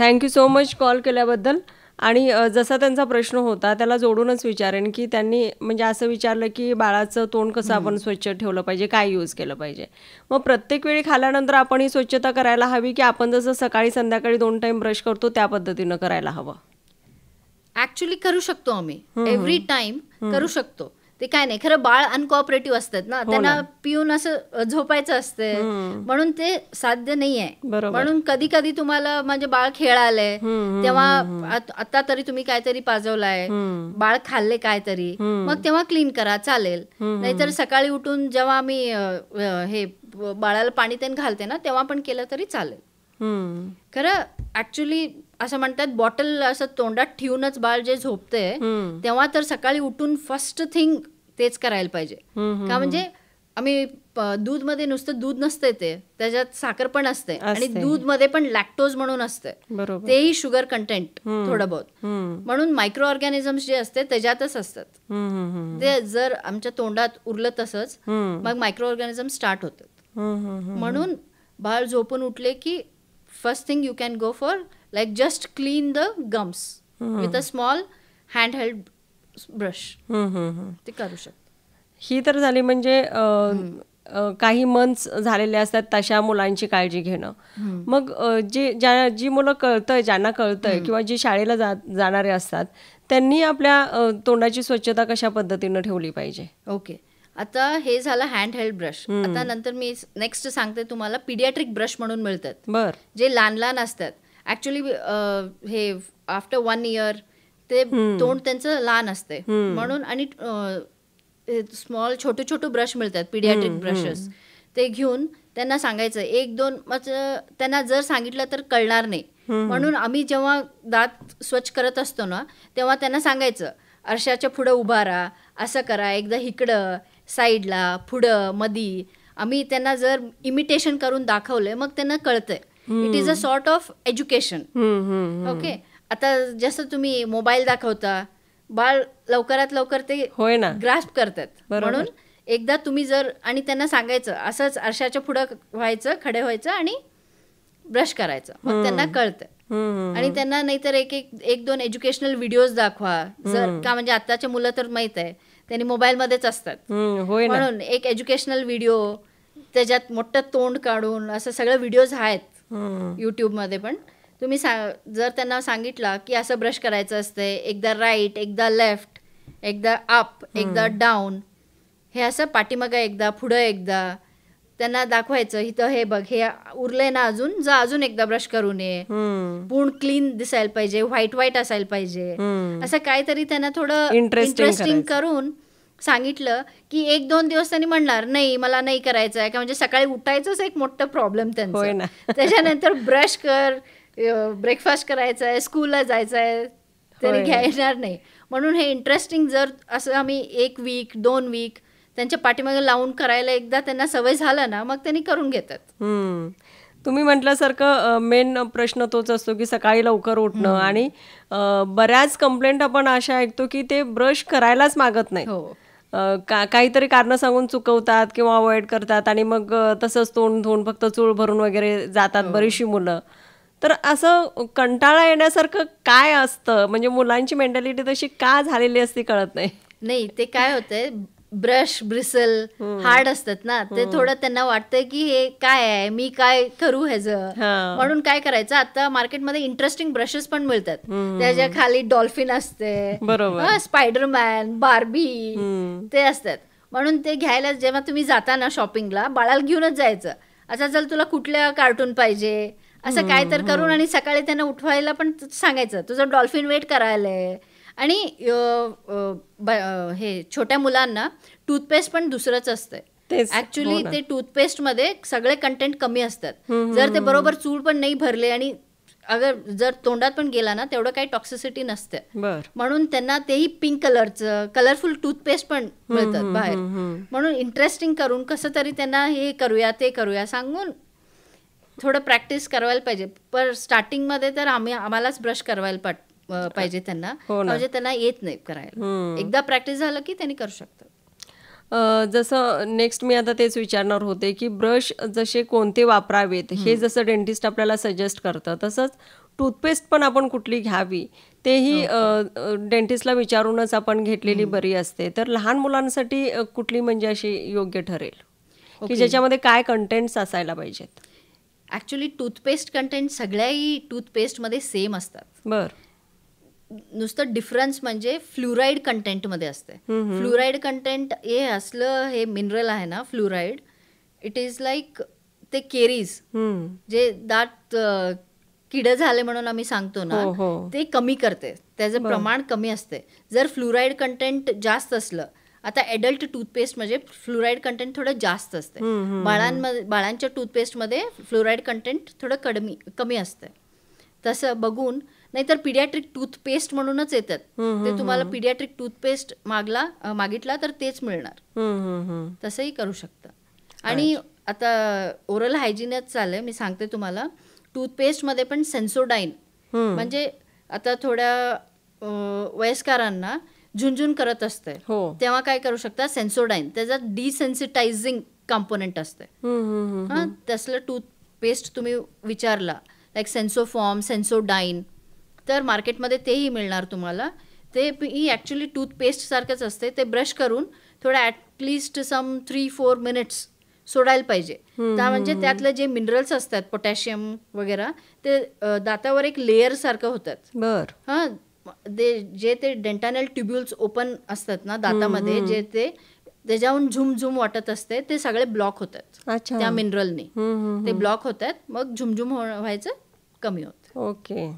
Thank you so much call केल्याबद्दल. आणि जसा त्यांचा प्रश्न होता त्याला जोडूनच विचारेन की त्यांनी म्हणजे असं विचारलं की बाळाचं तोंड कसं आपण स्वच्छ ठेवलं पाहिजे, काय यूज केलं पाहिजे. मग प्रत्येक वेळी खाल्यानंतर आपण ही स्वच्छता करायला हवी की आपण जसं सकाळी संध्याकाळी 2 टाइम ब्रश करतो त्या पद्धतीनं करायला हवं? ऍक्च्युली करू शकतो आम्ही, एव्हरी टाइम करू शकतो. ते काय नाही, खरं बाळ अनकॉपरेटिव्ह असतात ना, त्यांना पिऊन असं झोपायचं असते, म्हणून ते साध्य नाही आहे. म्हणून कधी कधी तुम्हाला म्हणजे बाळ खेळालंय तेव्हा आता तरी तुम्ही काहीतरी पाजवलाय, बाळ खाल्ले काहीतरी, मग तेव्हा क्लीन करा, चालेल. नाहीतर सकाळी उठून जेव्हा आम्ही हे बाळाला पाणी त्यांनी घालते ना तेव्हा पण केलं तरी चालेल. खरं ऍक्च्युली असं म्हणतात बॉटल असं तोंडात ठेवूनच बाळ जे झोपते तेव्हा तर सकाळी उठून फर्स्ट थिंग तेच करायला पाहिजे. का म्हणजे आम्ही दूध मध्ये नुसतं दूध नसते, ते त्याच्यात साखर पण असते आणि दूध मध्ये पण लॅक्टोज म्हणून असते, तेही शुगर कंटेंट थोडं बहुत. म्हणून मायक्रो ऑर्गॅनिझम्स जे असते त्याच्यातच असतात. ते जर आमच्या तोंडात उरलं तसंच मग मायक्रो ऑर्गॅनिझम स्टार्ट होतात. म्हणून बाळ झोपून उठले की first thing you can go for like just clean the gums with a small handheld brush. ते करू शकतो. ही तर झाली म्हणजे काही मंथ्स झालेले असतात तशा मुलांची काळजी घेणं. मग जी मुलं ज्यांना कळतंय किंवा जी शाळेला जाणारे असतात त्यांनी आपल्या तोंडाची स्वच्छता कशा पद्धतीनं ठेवली पाहिजे? ओके, आता हे झालं हँड हेल्ड ब्रश. आता नंतर मी नेक्स्ट सांगते तुम्हाला पीडियाट्रिक ब्रश म्हणून मिळतात, जे लहान लहान असतात. ऍक्च्युली हे आफ्टर 1 year ते तोंड त्यांचं लहान असते म्हणून, आणि स्मॉल छोटे छोटे ब्रश मिळतात पीडियाट्रिक ब्रशेस. ते घेऊन त्यांना सांगायचं 1-2, त्यांना जर सांगितलं तर कळणार नाही. म्हणून आम्ही जेव्हा दात स्वच्छ करत असतो ना तेव्हा त्यांना सांगायचं आरशाच्या पुढं उभा राहा, असं करा, एकदा इकडं साईडला पुढं मधी. आम्ही त्यांना जर इमिटेशन करून दाखवलंय मग त्यांना कळतंय. It is a sort of education. Okay, आता जसं तुम्ही मोबाईल दाखवता बाळ लवकरात लवकर ते ग्रास्प करतात. म्हणून एकदा तुम्ही जर आणि त्यांना सांगायचं असंच आरशाच्या पुढं व्हायचं, खडे व्हायचं आणि ब्रश करायचं, मग त्यांना कळतं. आणि त्यांना नाहीतर 1-2 एज्युकेशनल व्हिडिओज दाखवा. जर का म्हणजे आताच्या मुलं तर माहित आहे त्यांनी मोबाईलमध्येच असतात, म्हणून एक एज्युकेशनल व्हिडिओ त्याच्यात मोठं तोंड काढून असं सगळं व्हिडिओज आहेत यूट्यूबमध्ये पण. तुम्ही जर त्यांना सांगितलं की असं ब्रश करायचं असतंय, एकदा राईट, एकदा लेफ्ट, एकदा अप, एकदा डाऊन, हे असं पाठीमागं एकदा पुढं एकदा त्यांना दाखवायचं. इथं हे बघ, हे उरलंय ना, अजून एकदा ब्रश करून ये, पूर्ण क्लीन दिसायला पाहिजे, व्हाईट असायला पाहिजे, असं काहीतरी त्यांना थोडं इंटरेस्टिंग करून सांगितलं की 1-2 दिवस त्यांनी म्हणणार नाही मला नाही करायचं आहे, का म्हणजे सकाळी उठायचंच एक मोठं प्रॉब्लेम त्यांचा. त्याच्यानंतर ब्रश कर, ब्रेकफास्ट करायचा आहे, स्कूलला जायचं आहे, तरी घ्यायणार नाही. म्हणून हे इंटरेस्टिंग जर असं आम्ही 1 week 2 week त्यांच्या पाठीमागे लावून करायला एकदा त्यांना सवय झालं ना मग त्यांनी करून घेतात. तुम्ही म्हटल्यासारखं मेन प्रश्न तोच असतो की सकाळी लवकर उठणं. आणि बऱ्याच कंप्लेंट आपण अशा ऐकतो की ते ब्रश करायलाच मागत नाही, काहीतरी कारण सांगून चुकवतात किंवा अवॉइड करतात आणि मग तसंच तोंड धुवून फक्त चूळ भरून वगैरे जातात बरीचशी मुलं. तर असं कंटाळा येण्यासारखं काय असतं, म्हणजे मुलांची मेंटॅलिटी तशी का झालेली असते कळत नाही. ते काय होतंय, ब्रश ब्रिसल हार्ड असतात ना, ते थोडं त्यांना वाटतंय की हे काय आहे, मी काय करू ह्याचं. म्हणून काय करायचं, आता मार्केटमध्ये इंटरेस्टिंग ब्रशेस पण मिळतात, त्याच्या खाली डॉल्फिन असते, स्पायडरमॅन, बार्बी ते असतात. म्हणून ते घ्यायला जेव्हा तुम्ही जाता ना शॉपिंगला, बाळाला घेऊनच जायचं. आता जर तुला कुठल्या कार्टून पाहिजे असं काय तर करून, आणि सकाळी त्यांना उठवायला पण सांगायचं तुझं डॉल्फिन वेट करायलंय. आणि हे छोट्या मुलांना टूथपेस्ट पण दुसरंच असतंय ऍक्च्युली. ते टूथपेस्टमध्ये सगळे कंटेंट कमी असतात. जर ते बरोबर चूळ पण नाही भरले आणि अगर जर तोंडात पण गेला ना तेवढं काही टॉक्सिसिटी नसते. म्हणून त्यांना तेही पिंक कलरचं कलरफुल टूथपेस्ट पण मिळतात बाहेर. म्हणून इंटरेस्टिंग करून कसं तरी त्यांना हे करूया ते करूया सांगून थोडं प्रॅक्टिस करायला पाहिजे. पण स्टार्टिंगमध्ये तर आम्हालाच ब्रश करायला पाहिजे त्यांना, म्हणजे त्यांना येत नाही करायला. एकदा प्रॅक्टिस झालं की त्यांनी करू शकतात. जसं नेक्स्ट मी आता तेच विचारणार होते की ब्रश जसे कोणते वापरावेत हे जसं डेंटिस्ट आपल्याला सजेस्ट करतं, तसंच टूथपेस्ट पण आपण कुठली घ्यावी तेही डेंटिस्टला विचारूनच आपण घेतलेली बरी असते. तर लहान मुलांसाठी कुठली म्हणजे अशी योग्य ठरेल की ज्याच्यामध्ये काय कंटेंट्स असायला पाहिजेत? ॲक्च्युली टूथपेस्ट कंटेंट सगळ्याही टूथपेस्टमध्ये सेम असतात. नुसतं डिफरन्स म्हणजे फ्लुराईड कंटेंटमध्ये असते. फ्लुराईड कंटेंट हे असलं हे मिनरल आहे ना फ्लुराईड, इट इज लाईक ते केरीज जे दात किडे झाले म्हणून आम्ही सांगतो ना, ते कमी करते, त्याचं प्रमाण कमी असते. जर फ्लुराईड कंटेंट जास्त असलं, आता ॲडल्ट टूथपेस्टमध्ये फ्लुराईड कंटेंट थोडं जास्त असते. बाळांच्या टूथपेस्टमध्ये फ्लुराईड कंटेंट थोडं कमी असते. तसं बघून, नाहीतर पिडियाट्रिक टूथपेस्ट म्हणूनच येतात ते, तुम्हाला पिडियाट्रिक टूथपेस्ट मागितला तर तेच मिळणार. तसंही करू शकता. आणि आता ओरल हायजीनच चाललंय, मी सांगते तुम्हाला. टूथपेस्टमध्ये पण सेन्सोडाईन, म्हणजे आता थोड्या वयस्करांना झुंझुन करत असते तेव्हा काय करू शकता, सेन्सोडाईन, त्याचा डिसेन्सिटायझिंग कंपोनेंट असते. तसलं टूथपेस्ट तुम्ही विचारला लाईक सेन्सोफॉर्म, सेन्सोडाईन, तर मार्केटमध्ये तेही मिळणार तुम्हाला. ते ही ॲक्च्युली टूथपेस्ट सारखंच असते. ते ब्रश करून थोडं ॲटलिस्ट सम 3-4 मिनिट्स सोडायला पाहिजे. म्हणजे त्यातले जे मिनरल्स असतात, पोटॅशियम वगैरे, ते दातावर एक लेअर सारखं होतात. जे ते डेंटानल ट्युब्युल्स ओपन असतात ना दातामध्ये, जे ते त्याच्याहून झुमझुम वाटत असते, ते सगळे ब्लॉक होतात त्या मिनरलने. ते ब्लॉक होतात, मग झुमझुम व्हायचं कमी होतं. ओके.